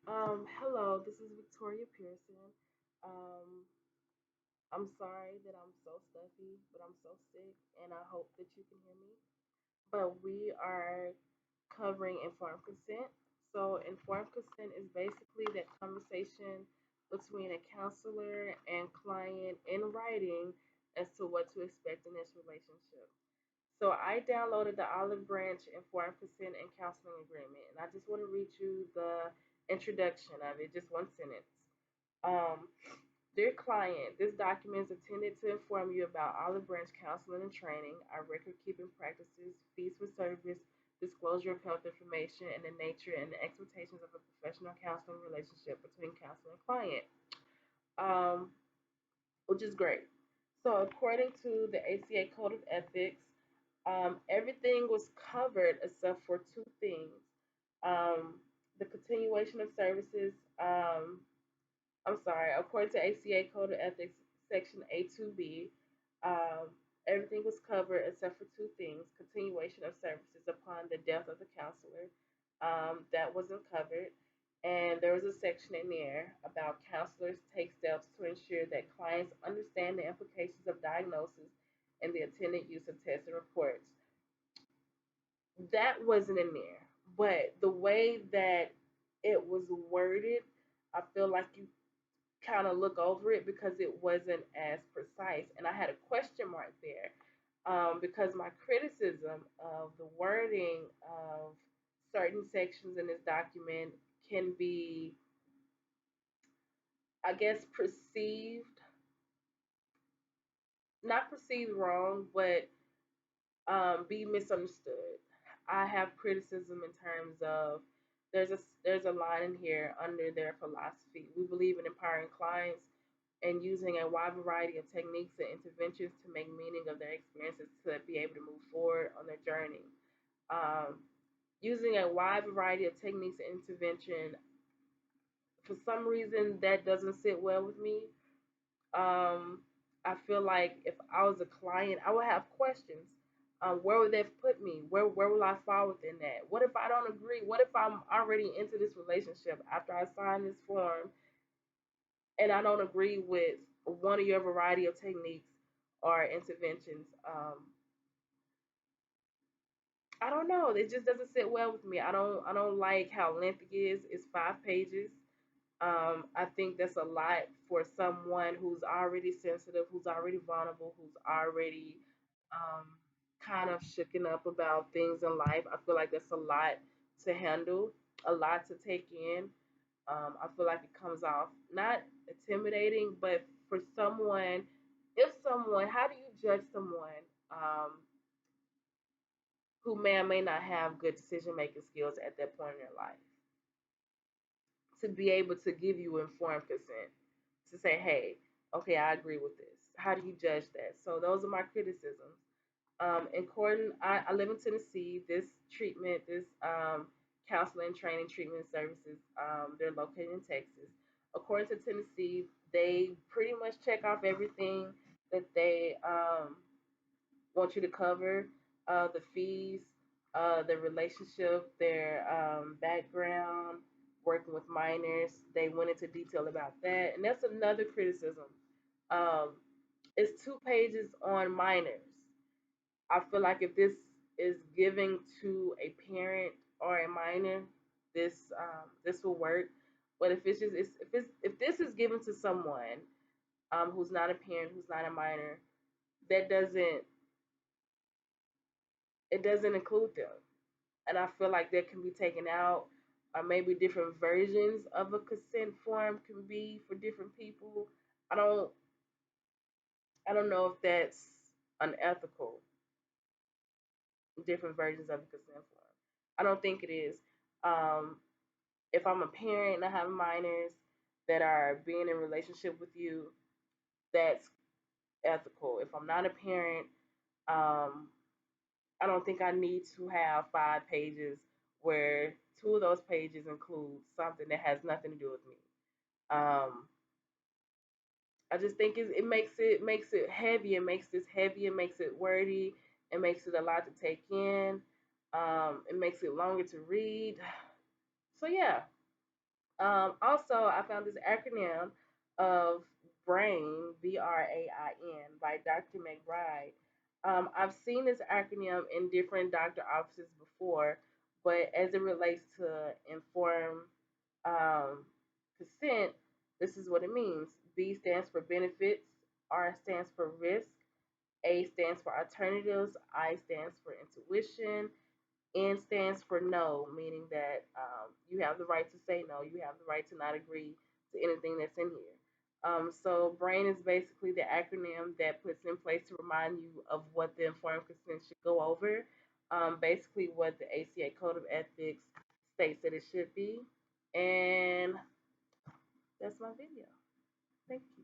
Hello, this is Victoria Pearson. Um, I'm sorry that I'm so stuffy, but I'm so sick, and I hope that you can hear me. But we are covering informed consent. So, informed consent is basically that conversation between a counselor and client in writing as to what to expect in this relationship. So I downloaded the Olive Branch Informed Consent and Counseling Agreement, and I just want to read you the introduction of it, just one sentence. Um, Dear client, this document is intended to inform you about Olive Branch counseling and training, our record keeping practices, fees for service, disclosure of health information, and the nature and the expectations of a professional counseling relationship between counselor and client, um, which is great. So, according to the ACA Code of Ethics, everything was covered except for two things. Um, the continuation of services, I'm sorry, according to ACA Code of Ethics, Section A2B, um, everything was covered except for two things: continuation of services upon the death of the counselor. That wasn't covered. And there was a section in there about counselors take steps to ensure that clients understand the implications of diagnosis and the attendant use of tests and reports. That wasn't in there. But the way that it was worded, I feel like you kind of look over it because it wasn't as precise. And I had a question mark there because my criticism of the wording of certain sections in this document can be, I guess, perceived, not perceived wrong, but be misunderstood. I have criticism in terms of there's a line in here under their philosophy. We believe in empowering clients and using a wide variety of techniques and interventions to make meaning of their experiences to be able to move forward on their journey. Um, Using a wide variety of techniques and intervention, for some reason, that doesn't sit well with me. um, I feel like if I was a client, I would have questions. Where would that put me? Where will I fall within that? What if I don't agree? What if I'm already into this relationship after I sign this form and I don't agree with one of your variety of techniques or interventions? I don't know. It just doesn't sit well with me. I don't like how lengthy it is. It's 5 pages. I think that's a lot for someone who's already sensitive, who's already vulnerable, who's already um, kind of shooken up about things in life. I feel like that's a lot to handle, a lot to take in. I feel like it comes off not intimidating, but for someone, if someone, how do you judge someone who may or may not have good decision making skills at that point in their life to be able to give you informed consent? To say, hey, okay, I agree with this. How do you judge that? So those are my criticisms. I live in Tennessee. This treatment, this counseling, training, treatment services, they're located in Texas. According to Tennessee, they pretty much check off everything that they want you to cover: the fees, the relationship, their background, working with minors. They went into detail about that, and that's another criticism. Um, it's 2 pages on minors. I feel like if this is giving to a parent or a minor, this will work. But if this is given to someone who's not a parent, who's not a minor, that doesn't include them. And I feel like that can be taken out, or maybe different versions of a consent form can be for different people. I don't I don't know if that's unethical, different versions of the consent form. I don't think it is. Um, if I'm a parent and I have minors that are being in a relationship with you, that's ethical. If I'm not a parent, um, I don't think I need to have 5 pages where two of those pages include something that has nothing to do with me. Um, I just think it makes it heavy. It makes this heavy. It makes it wordy. It makes it a lot to take in. It makes it longer to read. So yeah, Also, I found this acronym of BRAIN, BRAIN, by Dr. McBride. I've seen this acronym in different doctor offices before, but as it relates to informed um, consent, this is what it means. B stands for benefits, R stands for risk, A stands for alternatives, I stands for intuition, N stands for no, meaning that you have the right to say no. You have the right to not agree to anything that's in here. So, BRAIN is basically the acronym that puts in place to remind you of what the informed consent should go over. Basically, what the ACA Code of Ethics states that it should be. And that's my video. Thank you.